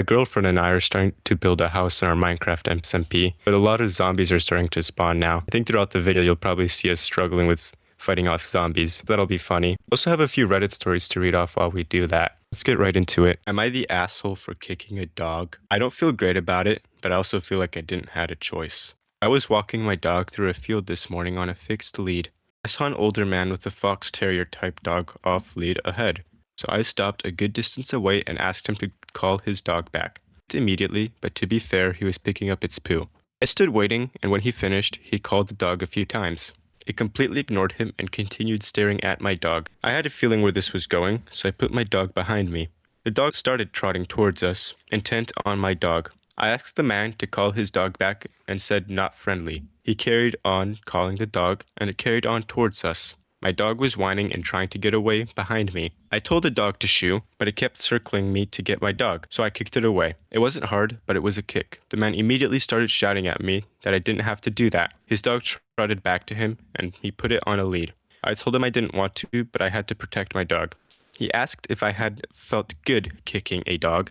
girlfriend and I are starting to build a house in our Minecraft SMP, but a lot of zombies are starting to spawn now. I think throughout the video you'll probably see us struggling with fighting off zombies. That'll be funny. I also have a few Reddit stories to read off while we do that. Let's get right into it. Am I the asshole for kicking a dog? I don't feel great about it, but I also feel like I didn't have a choice. I was walking my dog through a field this morning on a fixed lead. I saw an older man with a fox terrier type dog off lead ahead. So I stopped a good distance away and asked him to call his dog back. Immediately, but to be fair, he was picking up its poo. I stood waiting, and when he finished, he called the dog a few times. It completely ignored him and continued staring at my dog. I had a feeling where this was going, so I put my dog behind me. The dog started trotting towards us, intent on my dog. I asked the man to call his dog back and said not friendly. He carried on calling the dog, and it carried on towards us. My dog was whining and trying to get away behind me. I told the dog to shoo, but it kept circling me to get my dog, so I kicked it away. It wasn't hard, but it was a kick. The man immediately started shouting at me that I didn't have to do that. His dog trotted back to him, and he put it on a lead. I told him I didn't want to, but I had to protect my dog. He asked if I had felt good kicking a dog.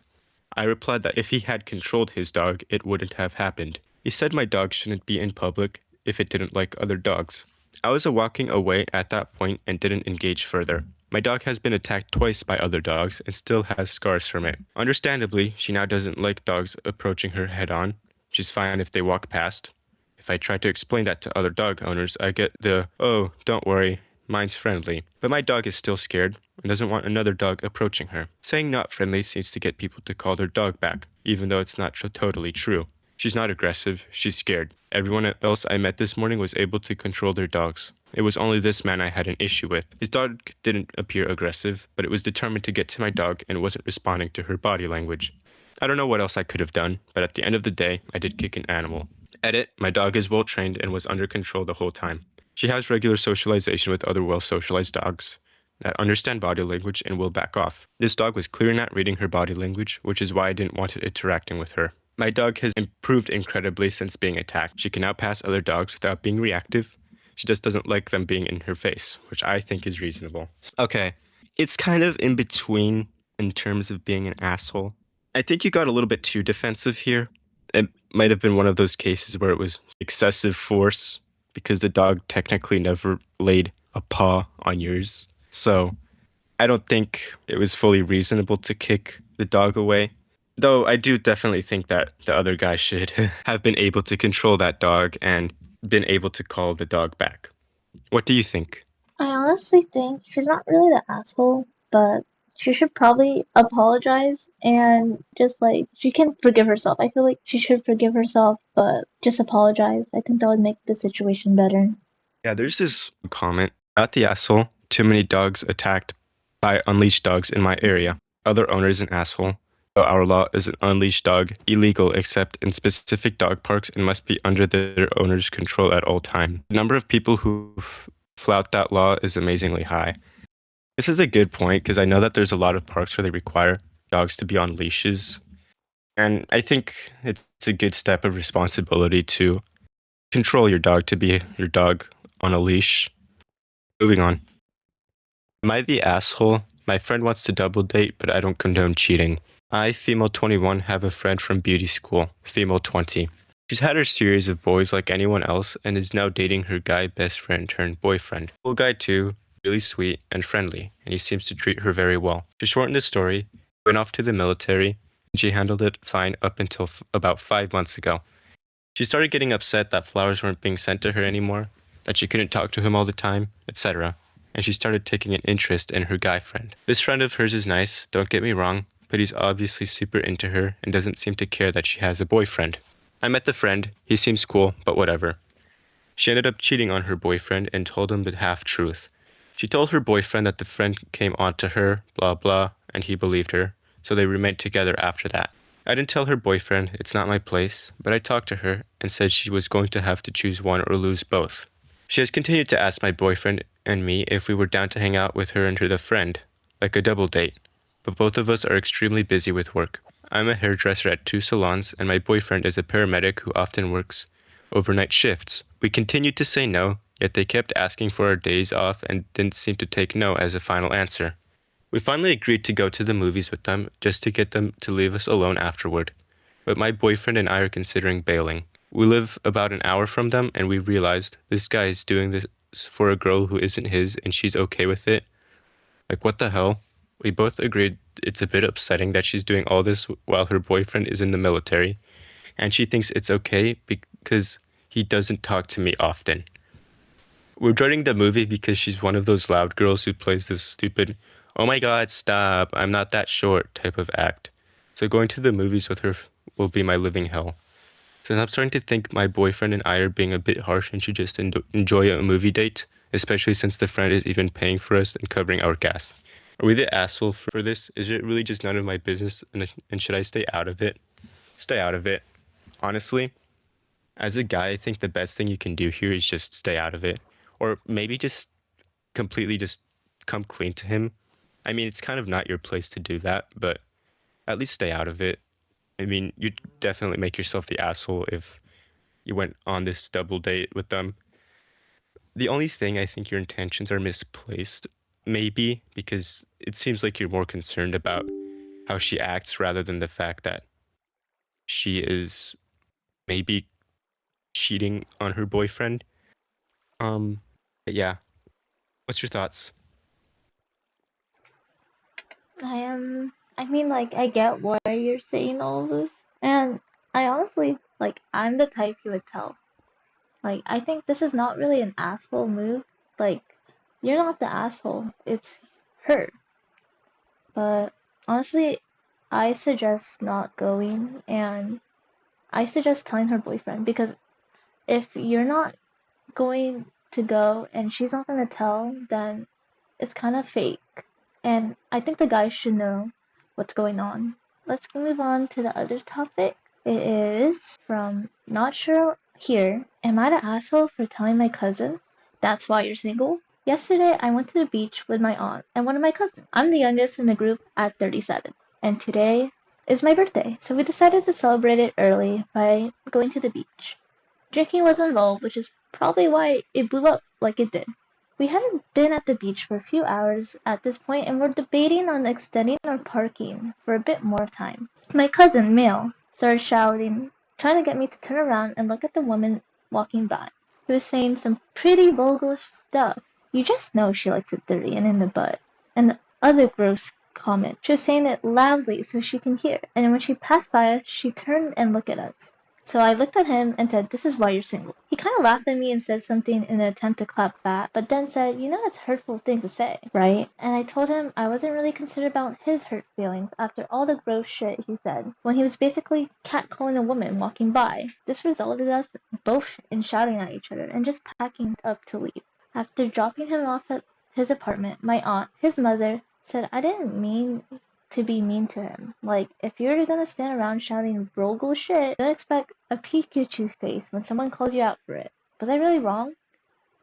I replied that if he had controlled his dog, it wouldn't have happened. He said my dog shouldn't be in public if it didn't like other dogs. I was walking away at that point and didn't engage further. My dog has been attacked twice by other dogs and still has scars from it. Understandably, she now doesn't like dogs approaching her head on. She's fine if they walk past. If I try to explain that to other dog owners, I get the, "Oh, don't worry, mine's friendly." But my dog is still scared and doesn't want another dog approaching her. Saying not friendly seems to get people to call their dog back, even though it's not totally true. She's not aggressive, she's scared. Everyone else I met this morning was able to control their dogs. It was only this man I had an issue with. His dog didn't appear aggressive, but it was determined to get to my dog and wasn't responding to her body language. I don't know what else I could have done, but at the end of the day, I did kick an animal. Edit, my dog is well trained and was under control the whole time. She has regular socialization with other well-socialized dogs that understand body language and will back off. This dog was clearly not reading her body language, which is why I didn't want it interacting with her. My dog has improved incredibly since being attacked. She can now pass other dogs without being reactive. She just doesn't like them being in her face, which I think is reasonable. Okay, it's kind of in between in terms of being an asshole. I think you got a little bit too defensive here. It might have been one of those cases where it was excessive force because the dog technically never laid a paw on yours. So I don't think it was fully reasonable to kick the dog away. Though I do definitely think that the other guy should have been able to control that dog and been able to call the dog back. What do you think? I honestly think she's not really the asshole, but she should probably apologize and just like she can forgive herself. I feel like she should forgive herself, but just apologize. I think that would make the situation better. Yeah, there's this comment at the asshole. Too many dogs attacked by unleashed dogs in my area. Other owners an asshole. So our law is an unleashed dog illegal except in specific dog parks and must be under their owner's control at all time. The number of people who flout that law is amazingly high. This is a good point because I know that there's a lot of parks where they require dogs to be on leashes. And I think it's a good step of responsibility to control your dog to be your dog on a leash. Moving on. Am I the asshole? My friend wants to double date, but I don't condone cheating. I, female 21, have a friend from beauty school, female 20. She's had her series of boys like anyone else and is now dating her guy best friend turned boyfriend. Cool guy too, really sweet and friendly, and he seems to treat her very well. To shorten the story, he went off to the military, and she handled it fine up until about 5 months ago. She started getting upset that flowers weren't being sent to her anymore, that she couldn't talk to him all the time, etc. And she started taking an interest in her guy friend. This friend of hers is nice, don't get me wrong, but he's obviously super into her and doesn't seem to care that she has a boyfriend. I met the friend, he seems cool, but whatever. She ended up cheating on her boyfriend and told him the half-truth. She told her boyfriend that the friend came on to her, blah blah, and he believed her, so they remained together after that. I didn't tell her boyfriend, it's not my place, but I talked to her and said she was going to have to choose one or lose both. She has continued to ask my boyfriend and me if we were down to hang out with her and her friend, like a double date, but both of us are extremely busy with work. I'm a hairdresser at 2 salons, and my boyfriend is a paramedic who often works overnight shifts. We continued to say no, yet they kept asking for our days off and didn't seem to take no as a final answer. We finally agreed to go to the movies with them just to get them to leave us alone afterward. But my boyfriend and I are considering bailing. We live about an hour from them, and we realized this guy is doing this for a girl who isn't his and she's okay with it. Like, what the hell? We both agreed it's a bit upsetting that she's doing all this while her boyfriend is in the military, and she thinks it's okay because he doesn't talk to me often. We're joining the movie because she's one of those loud girls who plays this stupid, oh my god, stop, I'm not that short type of act. So going to the movies with her will be my living hell. Since I'm starting to think my boyfriend and I are being a bit harsh and should just enjoy a movie date, especially since the friend is even paying for us and covering our gas. Are we the asshole for this? Is it really just none of my business and should I stay out of it? Stay out of it. Honestly, as a guy, I think the best thing you can do here is just stay out of it. Or maybe just completely just come clean to him. I mean, it's kind of not your place to do that, but at least stay out of it. I mean, you'd definitely make yourself the asshole if you went on this double date with them. The only thing I think your intentions are misplaced, maybe because it seems like you're more concerned about how she acts rather than the fact that she is maybe cheating on her boyfriend. But yeah, what's your thoughts? I mean, like, I get why you're saying all of this. And I honestly, like, I'm the type you would tell. Like, I think this is not really an asshole move. Like, you're not the asshole, it's her. But honestly, I suggest not going and I suggest telling her boyfriend because if you're not going to go and she's not going to tell, then it's kind of fake. And I think the guy should know what's going on. Let's move on to the other topic. It is from Not Sure Here. Am I the asshole for telling my cousin that's why you're single? Yesterday, I went to the beach with my aunt and one of my cousins. I'm the youngest in the group at 37, and today is my birthday, so we decided to celebrate it early by going to the beach. Drinking was involved, which is probably why it blew up like it did. We hadn't been at the beach for a few hours at this point and were debating on extending our parking for a bit more time. My cousin, Male, started shouting, trying to get me to turn around and look at the woman walking by. He was saying some pretty vulgar stuff. You just know she likes it dirty and in the butt. And the other gross comment. She was saying it loudly so she can hear, and when she passed by us, she turned and looked at us. So I looked at him and said, "This is why you're single." He kind of laughed at me and said something in an attempt to clap back, but then said, "You know that's a hurtful thing to say, right?" And I told him I wasn't really concerned about his hurt feelings after all the gross shit he said when he was basically catcalling a woman walking by. This resulted in us both in shouting at each other and just packing up to leave. After dropping him off at his apartment, my aunt, his mother, said I didn't mean to be mean to him. Like, if you're gonna stand around shouting vulgar shit, don't expect a Pikachu face when someone calls you out for it. Was I really wrong?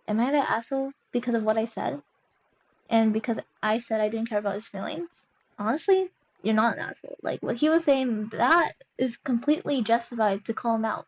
Am I the asshole because of what I said? And because I said I didn't care about his feelings? Honestly, you're not an asshole. Like, what he was saying, that is completely justified to call him out.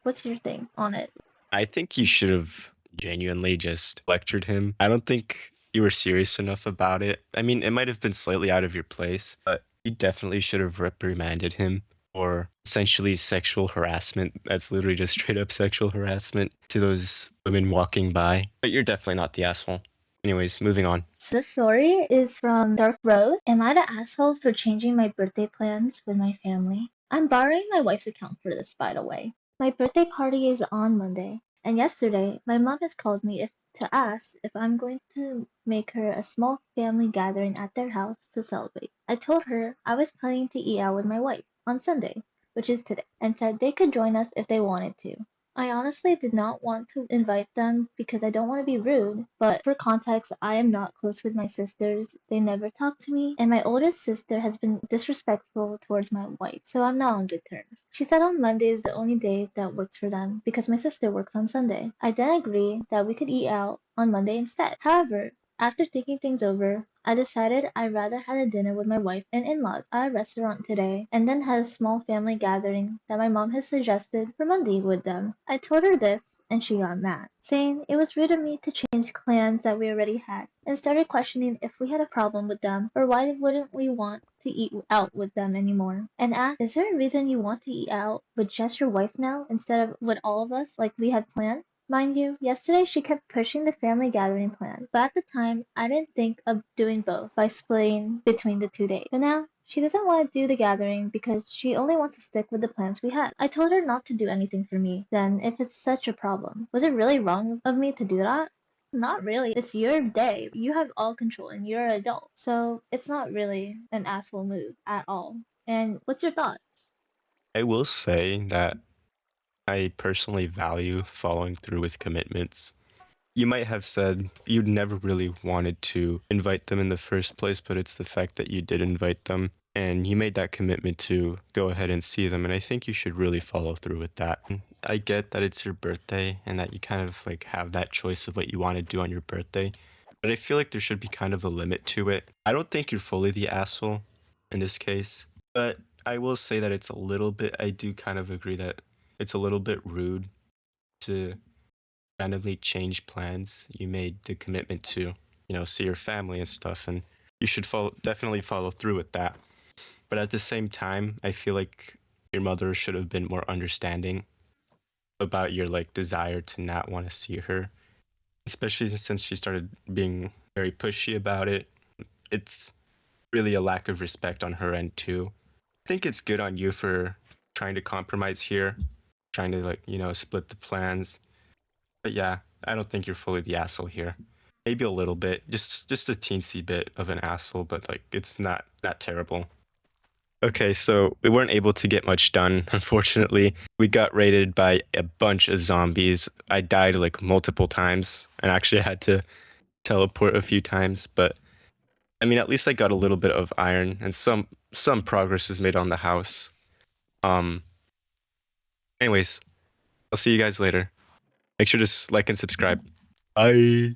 What's your thing on it? I think you should have genuinely just lectured him. I don't think you were serious enough about it. I mean, it might have been slightly out of your place, but you definitely should have reprimanded him for essentially sexual harassment. That's literally just straight up sexual harassment to those women walking by. But you're definitely not the asshole. Anyways, moving on. So the story is from Dark Rose. Am I the asshole for changing my birthday plans with my family? I'm borrowing my wife's account for this, by the way. My birthday party is on Monday, and yesterday my mom has called me to ask if I'm going to make her a small family gathering at their house to celebrate. I told her I was planning to eat out with my wife on Sunday, which is today, and said they could join us if they wanted to. I honestly did not want to invite them because I don't want to be rude, but for context, I am not close with my sisters. They never talk to me, and my oldest sister has been disrespectful towards my wife, so I'm not on good terms. She said on Monday is the only day that works for them because my sister works on Sunday. I then agreed that we could eat out on Monday instead. However, After thinking things over, I decided I'd rather had a dinner with my wife and in-laws at a restaurant today and then had a small family gathering that my mom had suggested for Monday with them. I told her this and she got mad, saying it was rude of me to change plans that we already had and started questioning if we had a problem with them or why wouldn't we want to eat out with them anymore and asked, is there a reason you want to eat out with just your wife now instead of with all of us like we had planned? Mind you, yesterday she kept pushing the family gathering plan, but at the time I didn't think of doing both by splitting between the 2 days. But now she doesn't want to do the gathering because she only wants to stick with the plans we had. I told her not to do anything for me, then if it's such a problem. Was it really wrong of me to do that? Not really. It's your day. You have all control and you're an adult. So it's not really an asshole move at all. And what's your thoughts? I will say that I personally value following through with commitments. You might have said you'd never really wanted to invite them in the first place, but it's the fact that you did invite them and you made that commitment to go ahead and see them. And I think you should really follow through with that. I get that it's your birthday and that you kind of like have that choice of what you want to do on your birthday, but I feel like there should be kind of a limit to it. I don't think you're fully the asshole in this case, but I will say that it's a little bit, I do kind of agree that it's a little bit rude to randomly change plans. You made the commitment to, see your family and stuff, and you should definitely follow through with that. But at the same time, I feel like your mother should have been more understanding about your like desire to not want to see her, especially since she started being very pushy about it. It's really a lack of respect on her end too. I think it's good on you for trying to compromise here, trying to like, split the plans. But yeah, I don't think you're fully the asshole here. Maybe a little bit, just a teensy bit of an asshole, but like it's not terrible. Okay, so we weren't able to get much done, unfortunately. We got raided by a bunch of zombies. I died like multiple times and actually had to teleport a few times, but I mean at least I got a little bit of iron and some progress was made on the house. Um anyways, I'll see you guys later. Make sure to like and subscribe. Bye.